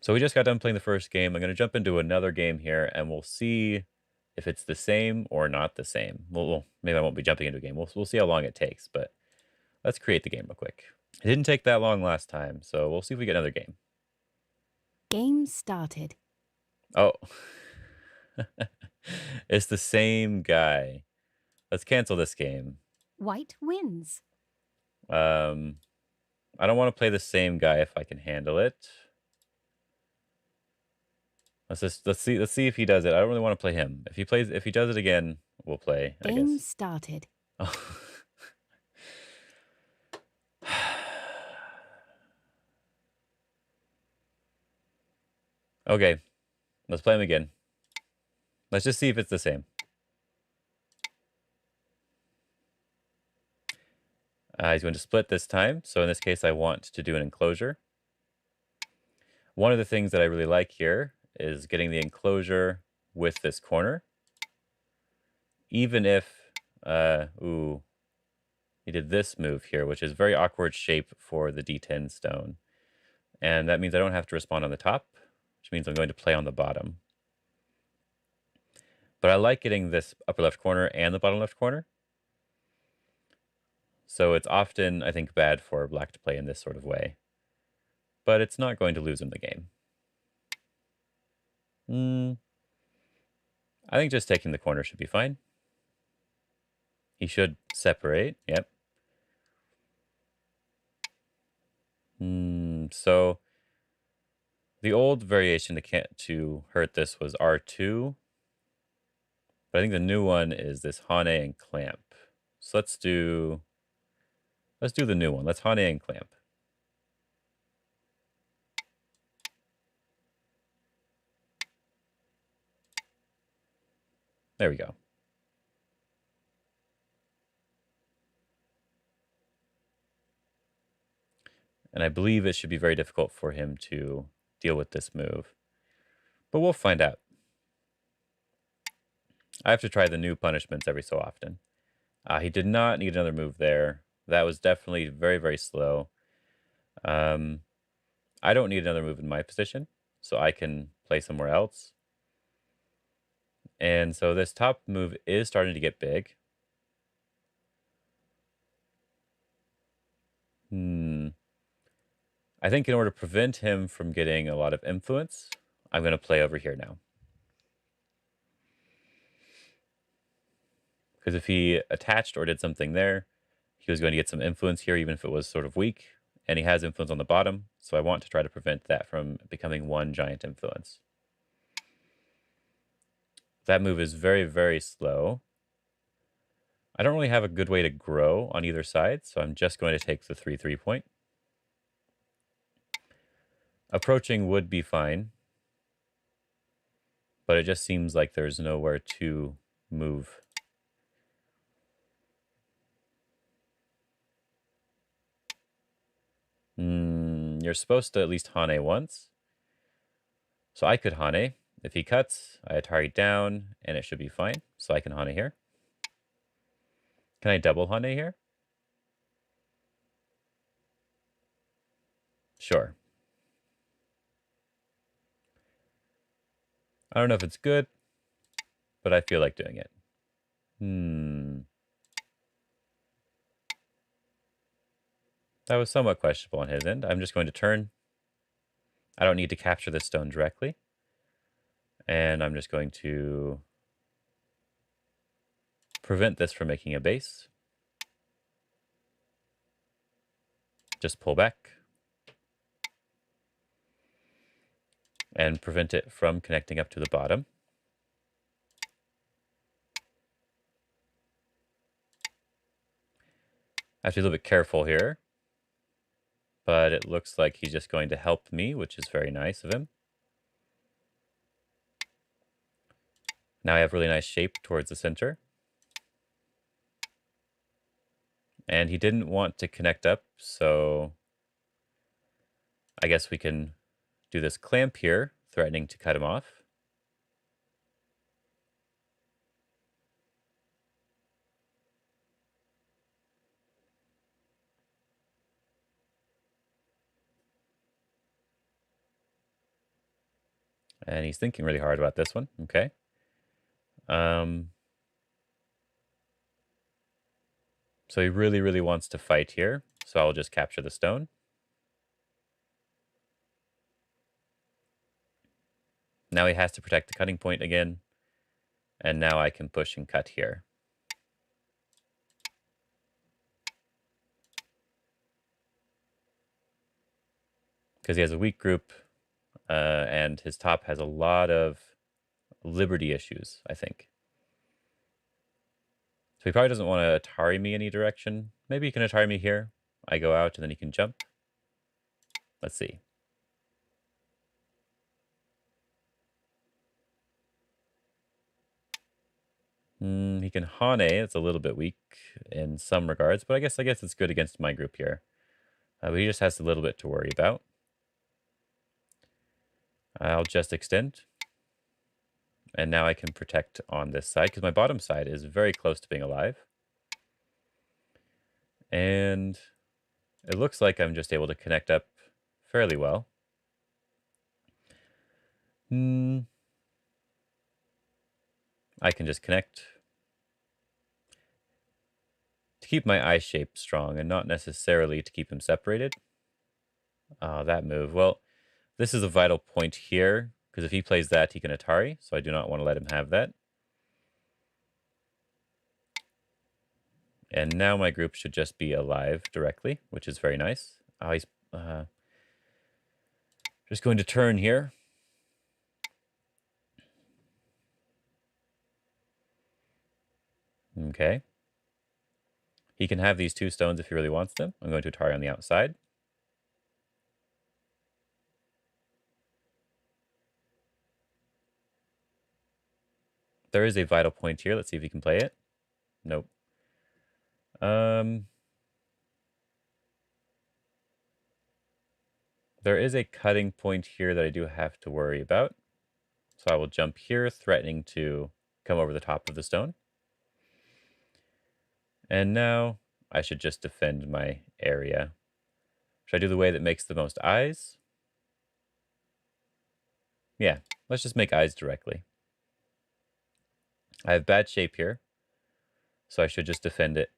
So we just got done playing the first game. I'm going to jump into another game here, and we'll see if it's the same or not the same. Maybe I won't be jumping into a game. We'll see how long it takes, but let's create the game real quick. It didn't take that long last time, so we'll see if we get another game. Game started. Oh, it's the same guy. Let's cancel this game. White wins. Um, I don't want to play the same guy if I can handle it. Let's see if he does it. I don't really want to play him. If he does it again, we'll play, I Game guess. started. Okay, let's play him again. Let's just see if it's the same. He's going to split this time. So in this case, I want to do an enclosure. One of the things that I really like here is getting the enclosure with this corner. Even if, he did this move here, which is very awkward shape for the D10 stone. And that means I don't have to respond on the top, which means I'm going to play on the bottom. But I like getting this upper left corner and the bottom left corner. So it's often, I think, bad for black to play in this sort of way. But it's not going to lose him the game. I think just taking the corner should be fine. He should separate, yep. So the old variation to hurt this was R2. But I think the new one is this Hane and Clamp. So let's do the new one. Let's Hane and Clamp. There we go. And I believe it should be very difficult for him to deal with this move. But we'll find out. I have to try the new punishments every so often. He did not need another move there. That was definitely very, very slow. I don't need another move in my position, so I can play somewhere else. And so this top move is starting to get big. I think in order to prevent him from getting a lot of influence, I'm going to play over here now. Because if he attached or did something there, he was going to get some influence here, even if it was sort of weak. And he has influence on the bottom, so I want to try to prevent that from becoming one giant influence. That move is very, very slow. I don't really have a good way to grow on either side, so I'm just going to take the 3-3 point. Approaching would be fine, but it just seems like there's nowhere to move. You're supposed to at least Hane once. So I could Hane. If he cuts, I Atari down, and it should be fine. So I can Hane here. Can I double Hane here? Sure. I don't know if it's good, but I feel like doing it. That was somewhat questionable on his end. I'm just going to turn. I don't need to capture this stone directly. And I'm just going to prevent this from making a base. Just pull back. And prevent it from connecting up to the bottom. I have to be a little bit careful here. But it looks like he's just going to help me, which is very nice of him. Now I have really nice shape towards the center. And he didn't want to connect up, so I guess we can do this clamp here, threatening to cut him off. And he's thinking really hard about this one. Okay. So he really, really wants to fight here. So I'll just capture the stone. Now he has to protect the cutting point again. And now I can push and cut here. Because he has a weak group, and his top has a lot of liberty issues, I think. So he probably doesn't want to Atari me any direction. Maybe he can Atari me here. I go out, and then he can jump. Let's see. He can Hane. It's a little bit weak in some regards, but I guess it's good against my group here. But he just has a little bit to worry about. I'll just extend. And now I can protect on this side, because my bottom side is very close to being alive. And it looks like I'm just able to connect up fairly well. I can just connect to keep my eye shape strong and not necessarily to keep him separated. That move. Well, this is a vital point here, because if he plays that, he can Atari, so I do not want to let him have that. And now my group should just be alive directly, which is very nice. He's just going to turn here. Okay. He can have these two stones if he really wants them. I'm going to Atari on the outside. There is a vital point here. Let's see if he can play it. Nope. There is a cutting point here that I do have to worry about. So I will jump here, threatening to come over the top of the stone. And now I should just defend my area. Should I do the way that makes the most eyes? Yeah, let's just make eyes directly. I have bad shape here, so I should just defend it.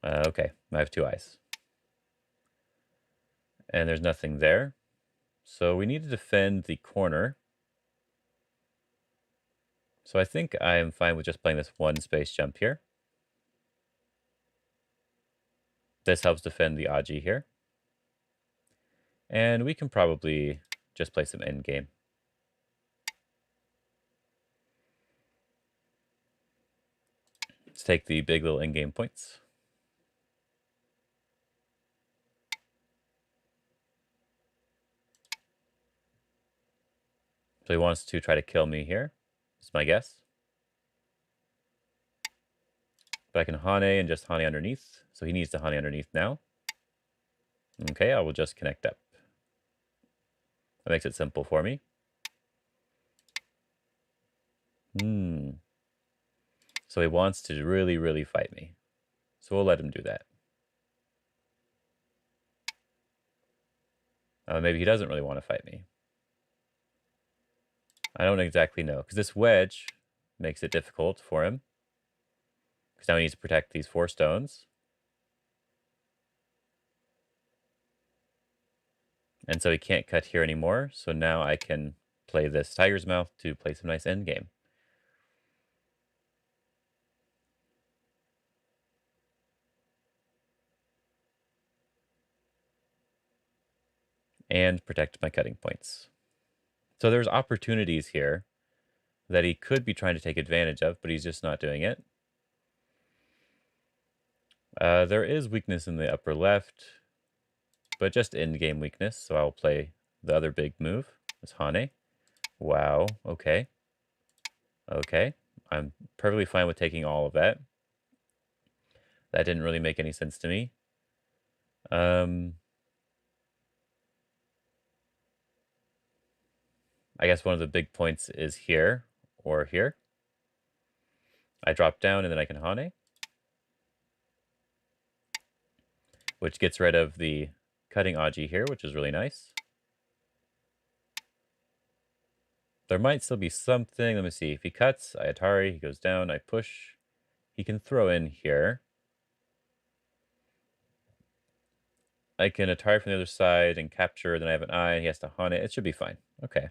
Okay, I have two eyes. And there's nothing there. So we need to defend the corner. So I think I am fine with just playing this one space jump here. This helps defend the Aji here. And we can probably just play some endgame. Let's take the big little endgame points. So he wants to try to kill me here. That's my guess. But I can Hane and just Hane underneath. So he needs to Hane underneath now. Okay, I will just connect up. That makes it simple for me. So he wants to really, really fight me. So we'll let him do that. Maybe he doesn't really want to fight me. I don't exactly know, because this wedge makes it difficult for him. Because now he needs to protect these 4 stones. And so he can't cut here anymore. So now I can play this Tiger's Mouth to play some nice endgame. And protect my cutting points. So there's opportunities here that he could be trying to take advantage of, but he's just not doing it. There is weakness in the upper left, but just end-game weakness, so I'll play the other big move. It's Hane. Wow, okay. Okay, I'm perfectly fine with taking all of that. That didn't really make any sense to me. I guess one of the big points is here or here. I drop down and then I can Hane, which gets rid of the cutting Aji here, which is really nice. There might still be something. Let me see. If he cuts, I Atari, he goes down, I push. He can throw in here. I can Atari from the other side and capture, then I have an eye, and he has to haunt it. It should be fine. Okay.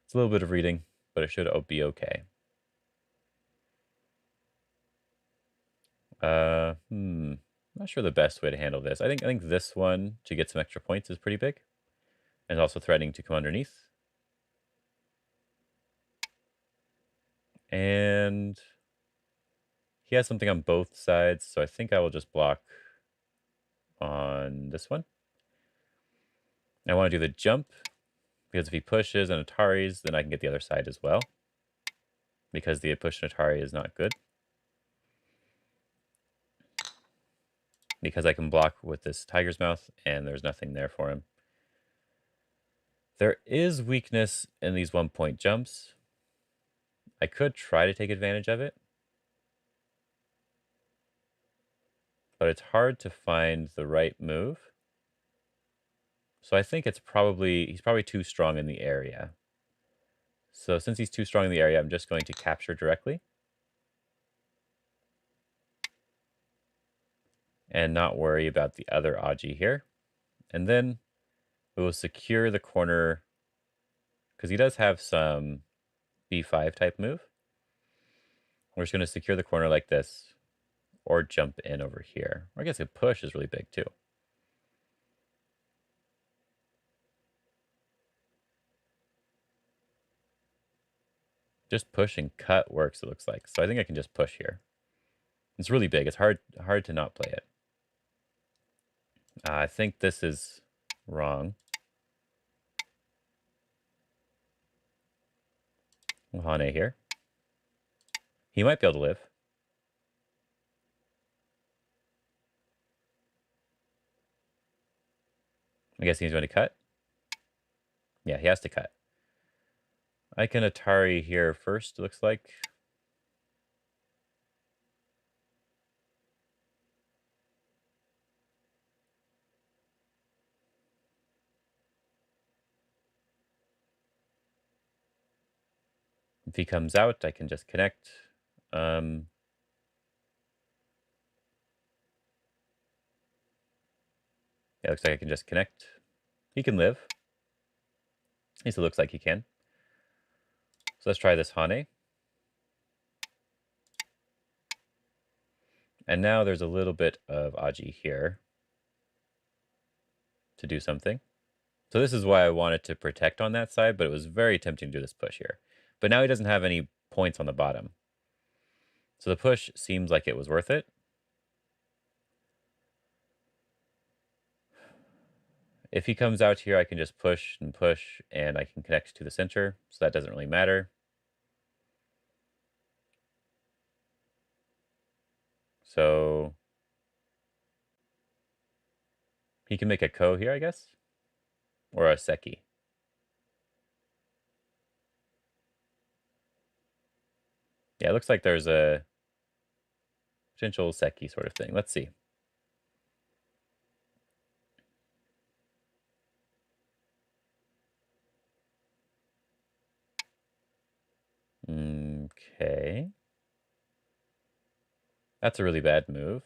It's a little bit of reading, but it should be okay. Not sure the best way to handle this. I think this one, to get some extra points, is pretty big. And also threatening to come underneath. And he has something on both sides, so I think I will just block on this one. I want to do the jump, because if he pushes and Ataris, then I can get the other side as well. Because the push and Atari is not good. Because I can block with this tiger's mouth, and there's nothing there for him. There is weakness in these 1-point jumps. I could try to take advantage of it. But it's hard to find the right move. So I think he's probably too strong in the area. So since he's too strong in the area, I'm just going to capture directly. And not worry about the other Aji here. And then we will secure the corner, because he does have some B5 type move. We're just going to secure the corner like this, or jump in over here. Or I guess a push is really big too. Just push and cut works, it looks like. So I think I can just push here. It's really big. It's hard to not play it. I think this is wrong. Hane here. He might be able to live. I guess he's going to cut. Yeah, he has to cut. I can Atari here first, it looks like. If he comes out, I can just connect. Yeah, looks like I can just connect. He can live. At least it looks like he can. So let's try this Hane. And now there's a little bit of Aji here to do something. So this is why I wanted to protect on that side, but it was very tempting to do this push here. But now he doesn't have any points on the bottom. So the push seems like it was worth it. If he comes out here, I can just push, and I can connect to the center, so that doesn't really matter. So he can make a ko here, I guess, or a seki. Yeah, it looks like there's a potential seki sort of thing. Let's see. Okay. That's a really bad move,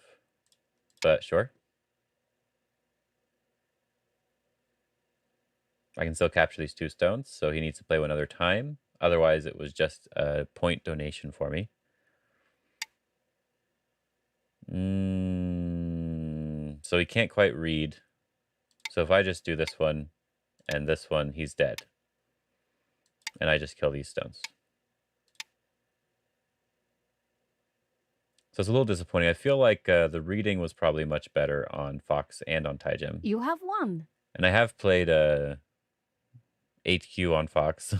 but sure. I can still capture these 2 stones, so he needs to play one other time. Otherwise, it was just a point donation for me. So he can't quite read. So if I just do this one and this one, he's dead. And I just kill these stones. So it's a little disappointing. I feel like the reading was probably much better on Fox and on Taijin. You have won. And I have played 8Q on Fox.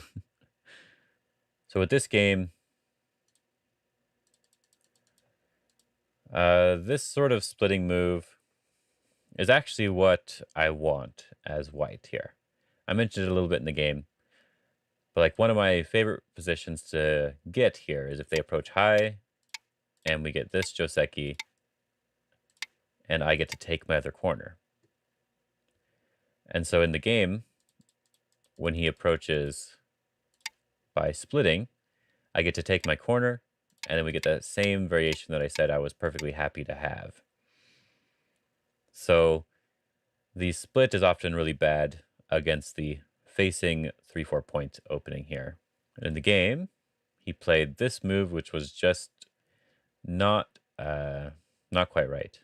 So with this game, this sort of splitting move is actually what I want as white here. I mentioned it a little bit in the game, but like one of my favorite positions to get here is if they approach high, and we get this Joseki, and I get to take my other corner. And so in the game, when he approaches by splitting, I get to take my corner, and then we get that same variation that I said I was perfectly happy to have. So the split is often really bad against the facing 3-4 point opening here. And in the game, he played this move, which was just not not quite right.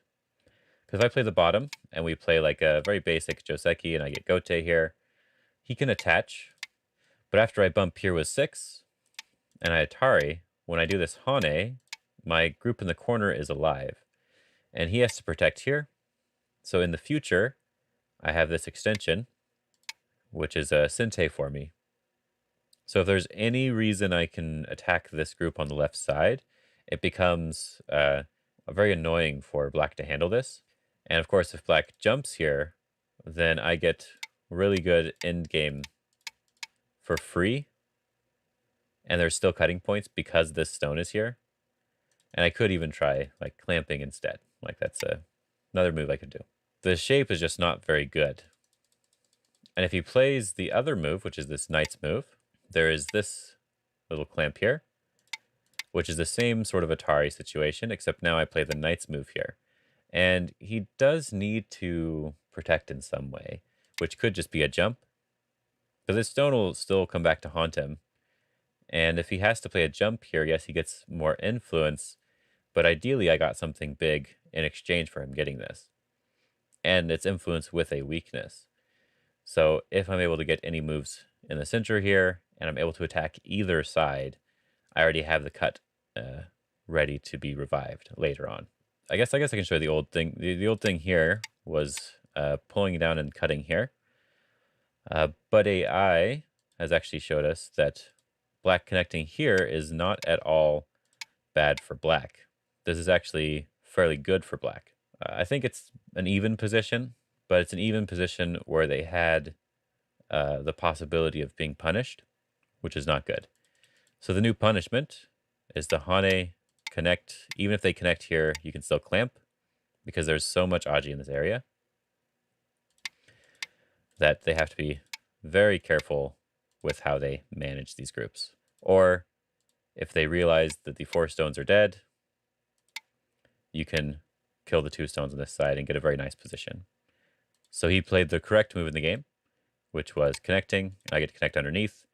Because if I play the bottom and we play like a very basic Joseki and I get Gote here, he can attach. But after I bump here with 6 and I Atari, when I do this Hane, my group in the corner is alive. And he has to protect here. So in the future, I have this extension, which is a Sinte for me. So if there's any reason I can attack this group on the left side, it becomes very annoying for black to handle this. And of course, if black jumps here, then I get really good end game for free. And there's still cutting points because this stone is here. And I could even try like clamping instead. Like that's another move I could do. The shape is just not very good. And if he plays the other move, which is this knight's move, there is this little clamp here, which is the same sort of Atari situation, except now I play the knight's move here. And he does need to protect in some way, which could just be a jump. But this stone will still come back to haunt him. And if he has to play a jump here, yes, he gets more influence. But ideally, I got something big in exchange for him getting this. And it's influence with a weakness. So if I'm able to get any moves in the center here, and I'm able to attack either side, I already have the cut ready to be revived later on. I guess I can show you the old thing. The old thing here was pulling down and cutting here. But AI has actually showed us that black connecting here is not at all bad for black. This is actually fairly good for black. I think it's an even position, but it's an even position where they had the possibility of being punished, which is not good. So the new punishment is the Hane connect. Even if they connect here, you can still clamp because there's so much Aji in this area that they have to be very careful with how they manage these groups. Or if they realize that the 4 stones are dead, you can kill the 2 stones on this side and get a very nice position. So he played the correct move in the game, which was connecting, and I get to connect underneath.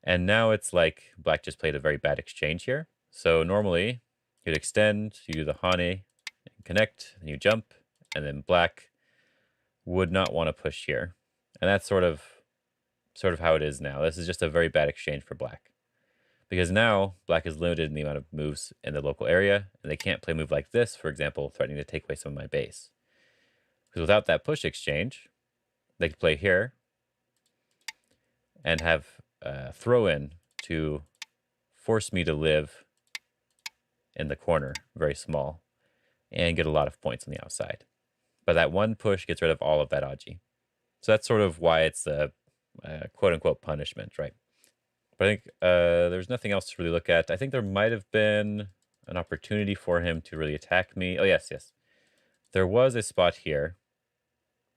And now it's like black just played a very bad exchange here. So normally you'd extend, you do the Hane, connect, and you jump, and then black would not want to push here. And that's sort of how it is now. This is just a very bad exchange for black. Because now black is limited in the amount of moves in the local area, and they can't play a move like this, for example, threatening to take away some of my base. Because without that push exchange, they could play here and have throw in to force me to live in the corner, very small, and get a lot of points on the outside. But that one push gets rid of all of that Aji. So that's sort of why it's a quote-unquote punishment, right? But I think there's nothing else to really look at. I think there might have been an opportunity for him to really attack me. Oh, yes. There was a spot here,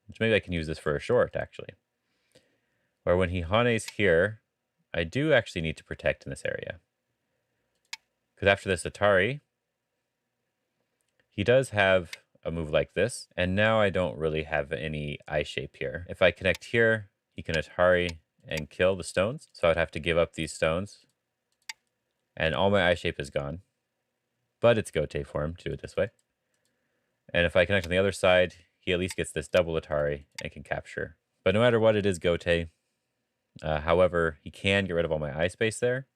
which maybe I can use this for a short, actually, where when he Hanes here, I do actually need to protect in this area. Because after this Atari, he does have a move like this, and now I don't really have any eye shape here. If I connect here, he can Atari and kill the stones, so I'd have to give up these stones, and all my eye shape is gone. But it's Gote for him to do it this way. And if I connect on the other side, he at least gets this double Atari and can capture. But no matter what, it is Gote. However, he can get rid of all my eye space there,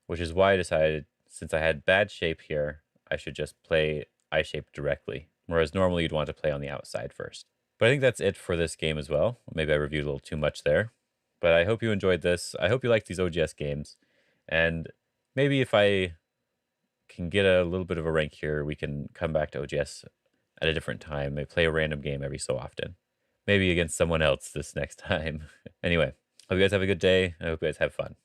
which is why I decided, since I had bad shape here, I should just play eye shape directly, whereas normally you'd want to play on the outside first. But I think that's it for this game as well. Maybe I reviewed a little too much there, but I hope you enjoyed this. I hope you like these OGS games, and maybe if I can get a little bit of a rank here, we can come back to OGS at a different time. Maybe play a random game every so often. Maybe against someone else this next time. Anyway, hope you guys have a good day. I hope you guys have fun.